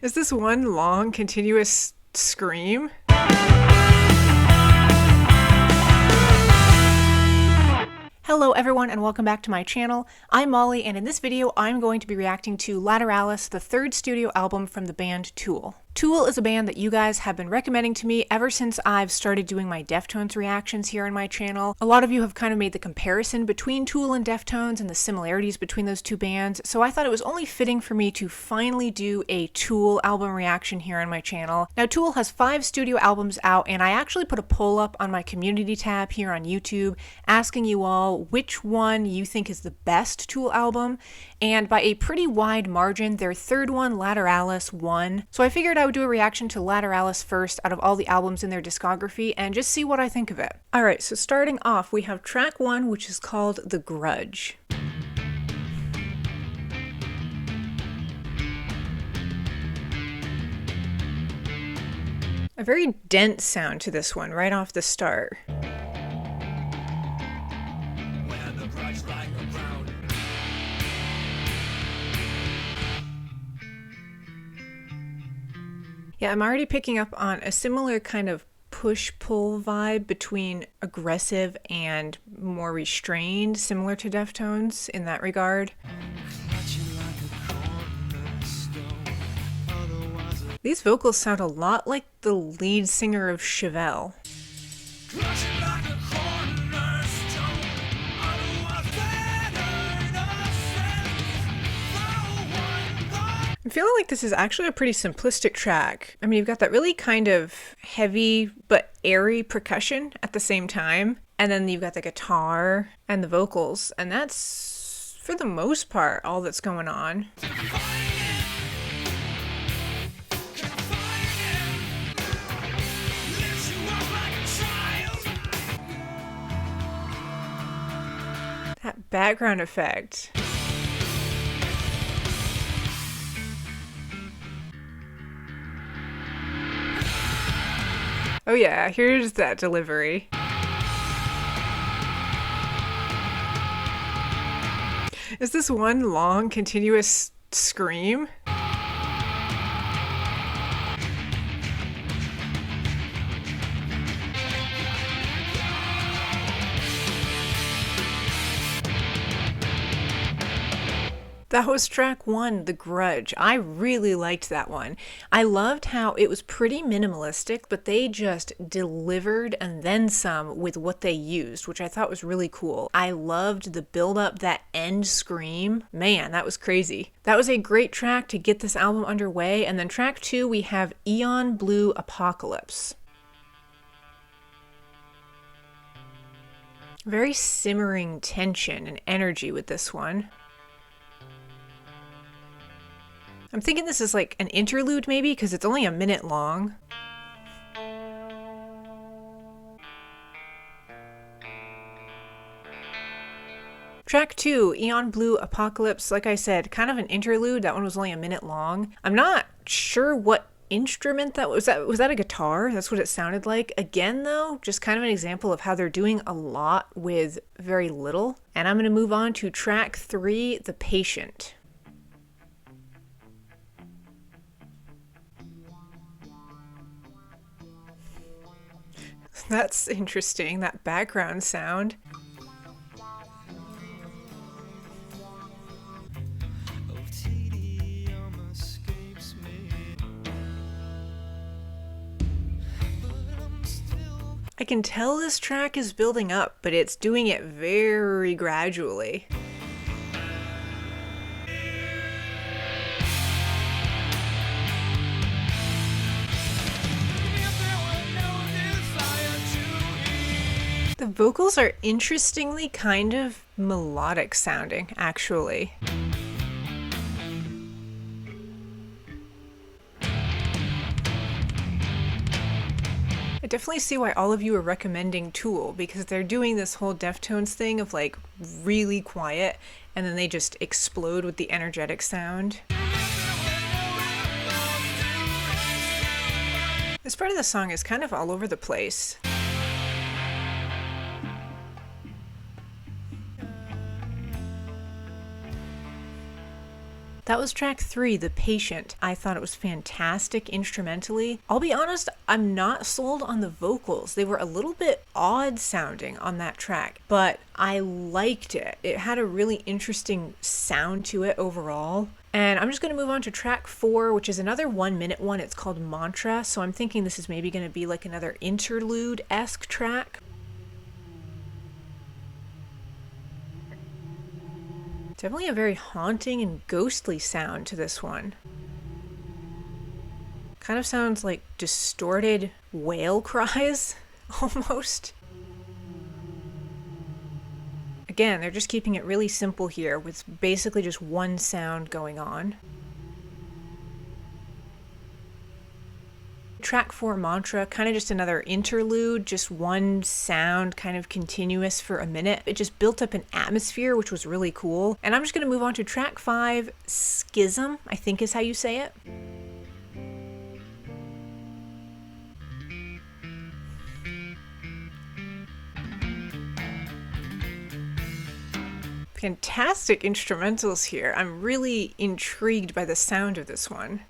Is this one long, continuous scream? Hello everyone and welcome back to my channel. I'm Molly and in this video I'm going to be reacting to Lateralus, the third studio album from the band Tool. Tool is a band that you guys have been recommending to me ever since I've started doing my Deftones reactions here on my channel. A lot of you have kind of made the comparison between Tool and Deftones and the similarities between those two bands, so I thought it was only fitting for me to finally do a Tool album reaction here on my channel. Now Tool has 5 studio albums out and I actually put a poll up on my community tab here on YouTube asking you all which one you think is the best Tool album, and by a pretty wide margin their third one, Lateralus, won. So I figured I would do a reaction to Lateralus first out of all the albums in their discography and just see what I think of it. Alright, so starting off we have track 1, which is called The Grudge. A very dense sound to this one right off the start. Yeah, I'm already picking up on a similar kind of push-pull vibe between aggressive and more restrained, similar to Deftones in that regard. These vocals sound a lot like the lead singer of Chevelle. I'm feeling like this is actually a pretty simplistic track. I mean, you've got that really kind of heavy but airy percussion at the same time, and then you've got the guitar and the vocals, and that's, for the most part, all that's going on. That background effect. Oh yeah, here's that delivery. Is this one long, continuous scream? That was track 1, The Grudge. I really liked that one. I loved how it was pretty minimalistic, but they just delivered and then some with what they used, which I thought was really cool. I loved the build-up, that end scream. Man, that was crazy. That was a great track to get this album underway, and then track 2 we have Eon Blue Apocalypse. Very simmering tension and energy with this one. I'm thinking this is like an interlude maybe, because it's only a minute long. Track 2, Eon Blue Apocalypse, like I said, kind of an interlude. That one was only a minute long. I'm not sure what instrument that was. Was that a guitar? That's what it sounded like. Again though, just kind of an example of how they're doing a lot with very little. And I'm going to move on to track 3, The Patient. That's interesting, that background sound. I can tell this track is building up, but it's doing it very gradually. The vocals are interestingly kind of melodic sounding, actually. I definitely see why all of you are recommending Tool, because they're doing this whole Deftones thing of like really quiet and then they just explode with the energetic sound. This part of the song is kind of all over the place. That was track 3, The Patient. I thought it was fantastic instrumentally. I'll be honest, I'm not sold on the vocals. They were a little bit odd sounding on that track, but I liked it. It had a really interesting sound to it overall. And I'm just going to move on to track 4, which is another 1-minute one. It's called Mantra, so I'm thinking this is maybe going to be like another interlude-esque track. Definitely a very haunting and ghostly sound to this one. Kind of sounds like distorted whale cries, almost. Again, they're just keeping it really simple here with basically just one sound going on. Track 4, Mantra, kind of just another interlude, just one sound kind of continuous for a minute. It just built up an atmosphere, which was really cool. And I'm just going to move on to track 5, Schism, I think is how you say it. Fantastic instrumentals here. I'm really intrigued by the sound of this one.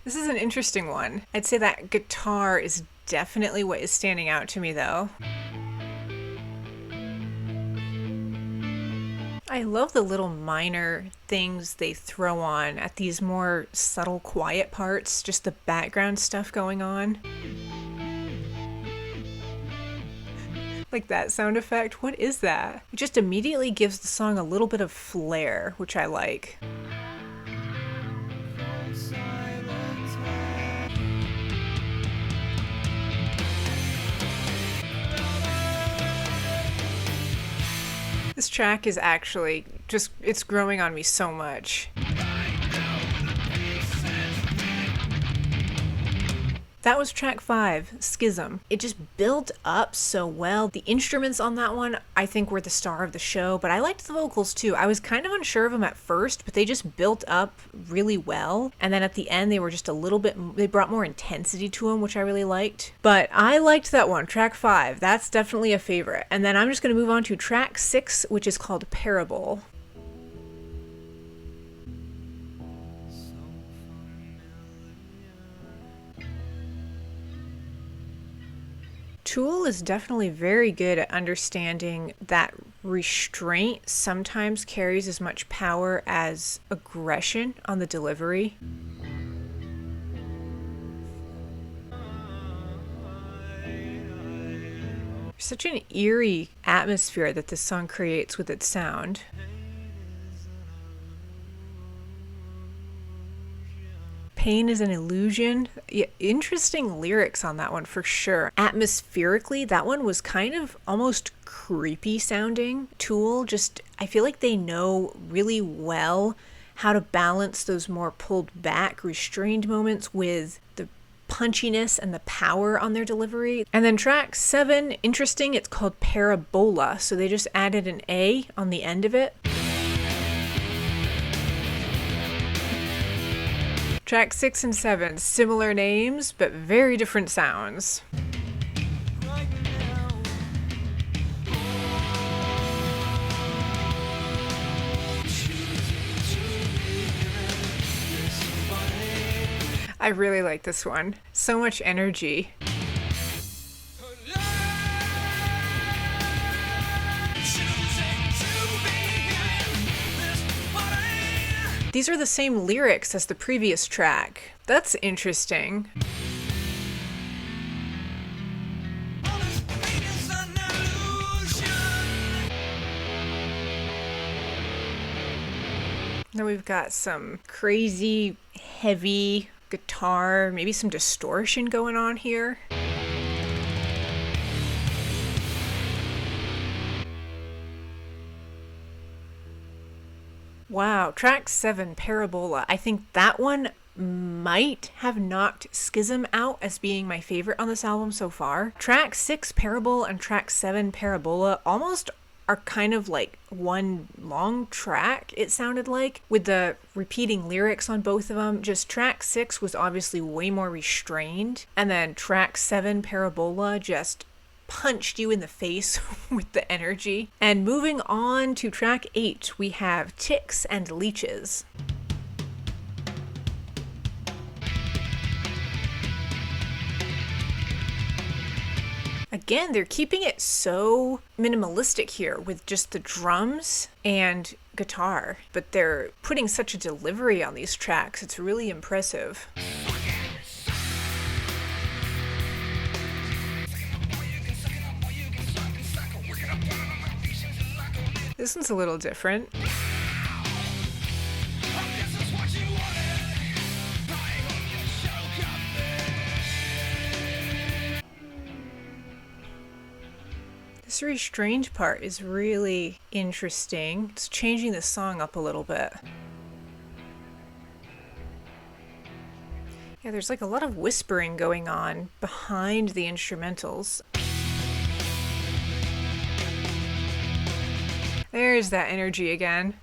This is an interesting one. I'd say that guitar is definitely what is standing out to me though. I love the little minor things they throw on at these more subtle, quiet parts, just the background stuff going on. Like that sound effect, what is that? It just immediately gives the song a little bit of flair, which I like. This track is actually just, it's growing on me so much. That was track 5, Schism. It just built up so well. The instruments on that one, I think, were the star of the show, but I liked the vocals too. I was kind of unsure of them at first, but they just built up really well. And then at the end, they were just a little bit, they brought more intensity to them, which I really liked. But I liked that one, track 5. That's definitely a favorite. And then I'm just going to move on to track 6, which is called Parabol. Tool is definitely very good at understanding that restraint sometimes carries as much power as aggression on the delivery. Such an eerie atmosphere that this song creates with its sound. Pain is an illusion. Yeah, interesting lyrics on that one for sure. Atmospherically, that one was kind of almost creepy sounding. Tool, just, I feel like they know really well how to balance those more pulled back, restrained moments with the punchiness and the power on their delivery. And then track 7, interesting, it's called Parabola. So they just added an A on the end of it. Track 6 and 7, similar names, but very different sounds. I really like this one. So much energy. These are the same lyrics as the previous track. That's interesting. Now we've got some crazy, heavy guitar, maybe some distortion going on here. Wow, track 7, Parabola. I think that one might have knocked Schism out as being my favorite on this album so far. Track 6, Parabol, and track 7, Parabola almost are kind of like one long track, it sounded like, with the repeating lyrics on both of them. Just track 6 was obviously way more restrained, and then track 7, Parabola, just punched you in the face with the energy. And moving on to track 8, we have Ticks and Leeches. Again, they're keeping it so minimalistic here with just the drums and guitar, but they're putting such a delivery on these tracks. It's really impressive. This one's a little different. This restrained part is really interesting. It's changing the song up a little bit. Yeah, there's like a lot of whispering going on behind the instrumentals. There's that energy again.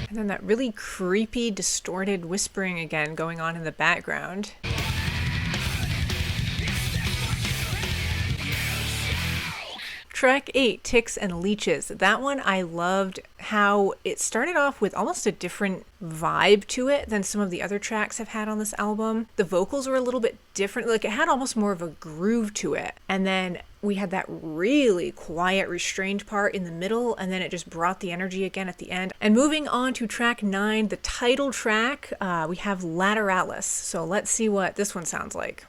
And then that really creepy, distorted whispering again going on in the background. Track 8, Ticks and Leeches. That one I loved how it started off with almost a different vibe to it than some of the other tracks I've had on this album. The vocals were a little bit different, like it had almost more of a groove to it. And then we had that really quiet, restrained part in the middle, and then it just brought the energy again at the end. And moving on to track 9, the title track, we have Lateralus. So let's see what this one sounds like.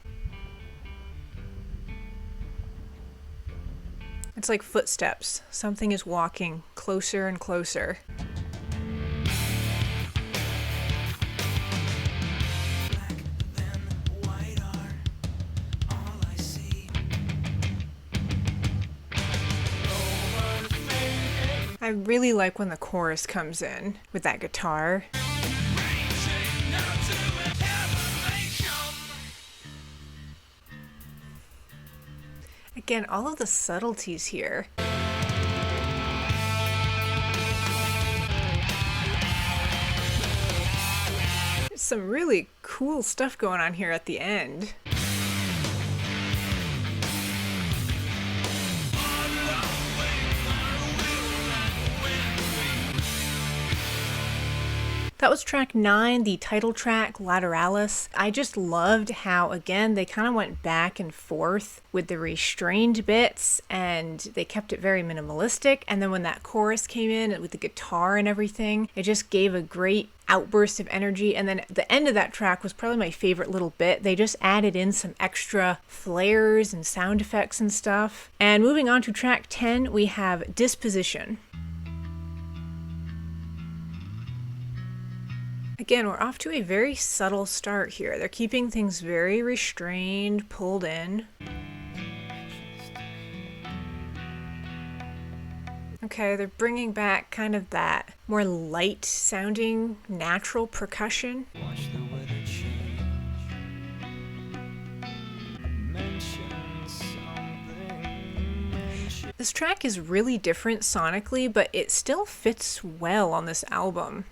It's like footsteps. Something is walking closer and closer. I really like when the chorus comes in with that guitar. Again, all of the subtleties here. There's some really cool stuff going on here at the end. That was track 9, the title track, Lateralus. I just loved how, again, they kind of went back and forth with the restrained bits, and they kept it very minimalistic. And then when that chorus came in with the guitar and everything, it just gave a great outburst of energy. And then the end of that track was probably my favorite little bit. They just added in some extra flares and sound effects and stuff. And moving on to track 10, we have Disposition. Again, we're off to a very subtle start here. They're keeping things very restrained, pulled in. Okay, they're bringing back kind of that more light sounding, natural percussion. Watch the weather change. This track is really different sonically, but it still fits well on this album.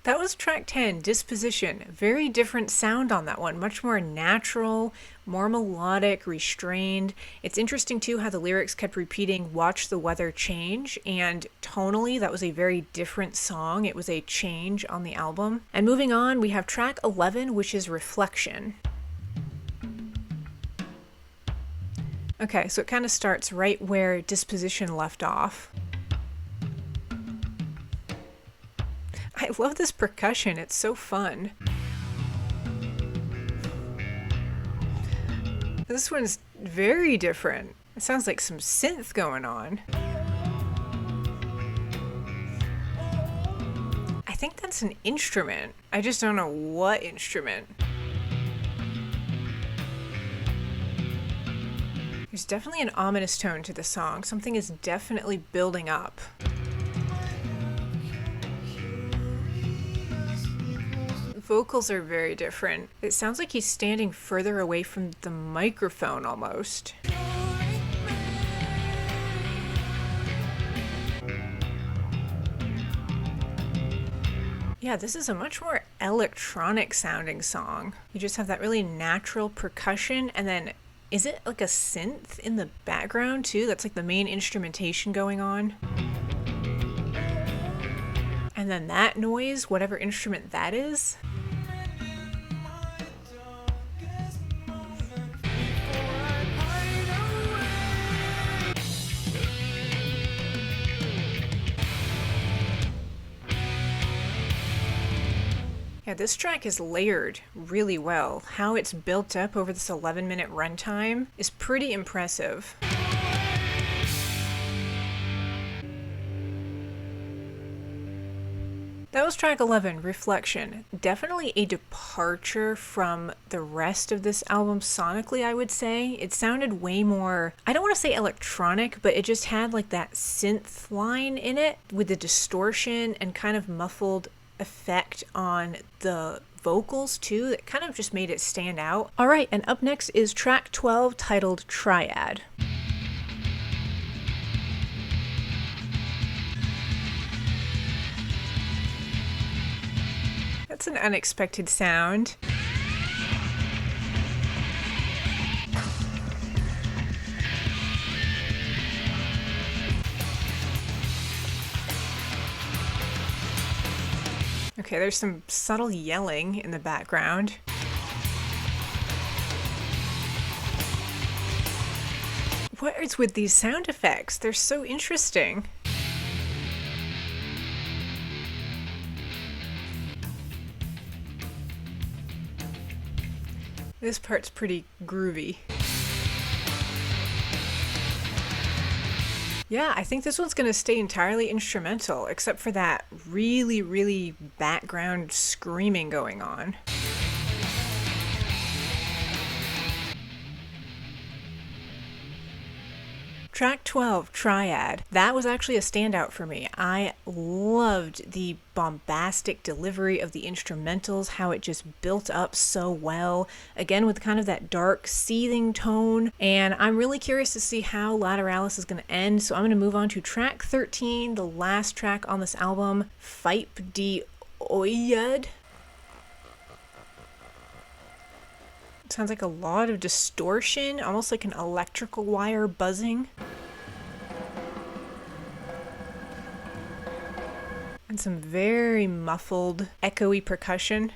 That was track 10, Disposition. Very different sound on that one, much more natural, more melodic, restrained. It's interesting too how the lyrics kept repeating, watch the weather change, and tonally that was a very different song. It was a change on the album. And moving on, we have track 11, which is Reflection. Okay, so it kind of starts right where Disposition left off. I love this percussion, it's so fun. This one's very different. It sounds like some synth going on. I think that's an instrument. I just don't know what instrument. There's definitely an ominous tone to the song. Something is definitely building up. vocals are very different. It sounds like he's standing further away from the microphone almost. Yeah, this is a much more electronic sounding song. You just have that really natural percussion, and then is it like a synth in the background too? That's like the main instrumentation going on. And then that noise, whatever instrument that is. Yeah, this track is layered really well. How it's built up over this 11-minute runtime is pretty impressive. That was track 11, Reflection. Definitely a departure from the rest of this album sonically, I would say. It sounded way more, I don't want to say electronic, but it just had like that synth line in it with the distortion and kind of muffled effect on the vocals too that kind of just made it stand out. Alright, and up next is track 12 titled Triad. That's an unexpected sound. Okay, there's some subtle yelling in the background. What is with these sound effects? They're so interesting. This part's pretty groovy. Yeah, I think this one's going to stay entirely instrumental, except for that really, really background screaming going on. Track 12, Triad. That was actually a standout for me. I loved the bombastic delivery of the instrumentals, how it just built up so well, again with kind of that dark, seething tone, and I'm really curious to see how Lateralus is going to end, so I'm going to move on to track 13, the last track on this album, Faaip De Oiad. Sounds like a lot of distortion, almost like an electrical wire buzzing. And some very muffled, echoey percussion.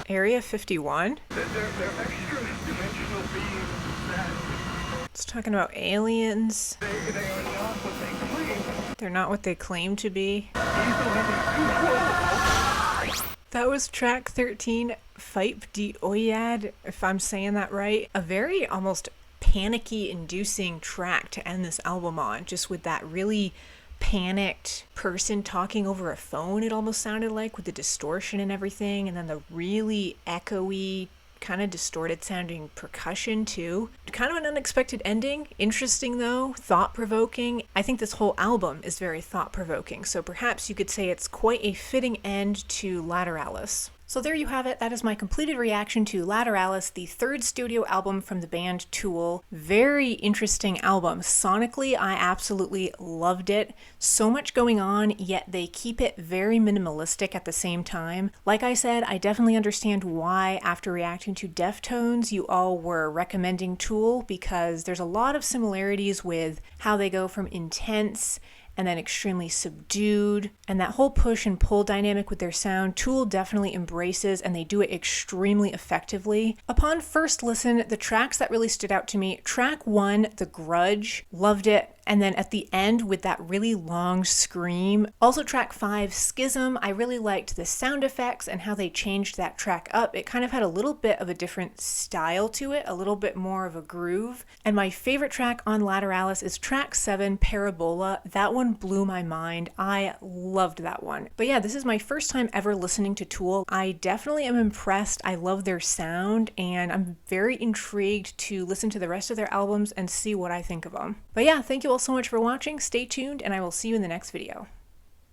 Area 51? They're extra-dimensional beings. It's talking about aliens. They are not what they claim. They're not what they claim to be. That was track 13, Faaip De Oiad, if I'm saying that right. A very almost panicky-inducing track to end this album on, just with that really panicked person talking over a phone, it almost sounded like, with the distortion and everything, and then the really echoey, kind of distorted sounding percussion too. Kind of an unexpected ending. Interesting though, thought-provoking. I think this whole album is very thought-provoking, so perhaps you could say it's quite a fitting end to Lateralus. So there you have it. That is my completed reaction to Lateralus, the third studio album from the band Tool. Very interesting album. Sonically, I absolutely loved it. So much going on, yet they keep it very minimalistic at the same time. Like I said, I definitely understand why, after reacting to Deftones, you all were recommending Tool, because there's a lot of similarities with how they go from intense and then extremely subdued, and that whole push and pull dynamic with their sound, Tool definitely embraces, and they do it extremely effectively. Upon first listen, the tracks that really stood out to me, track 1, The Grudge, loved it. And then at the end with that really long scream. Also track 5, Schism, I really liked the sound effects and how they changed that track up. It kind of had a little bit of a different style to it, a little bit more of a groove. And my favorite track on Lateralus is track 7, Parabola. That one blew my mind. I loved that one. But yeah, this is my first time ever listening to Tool. I definitely am impressed. I love their sound, and I'm very intrigued to listen to the rest of their albums and see what I think of them. But yeah, thank you all all so much for watching, stay tuned, and I will see you in the next video.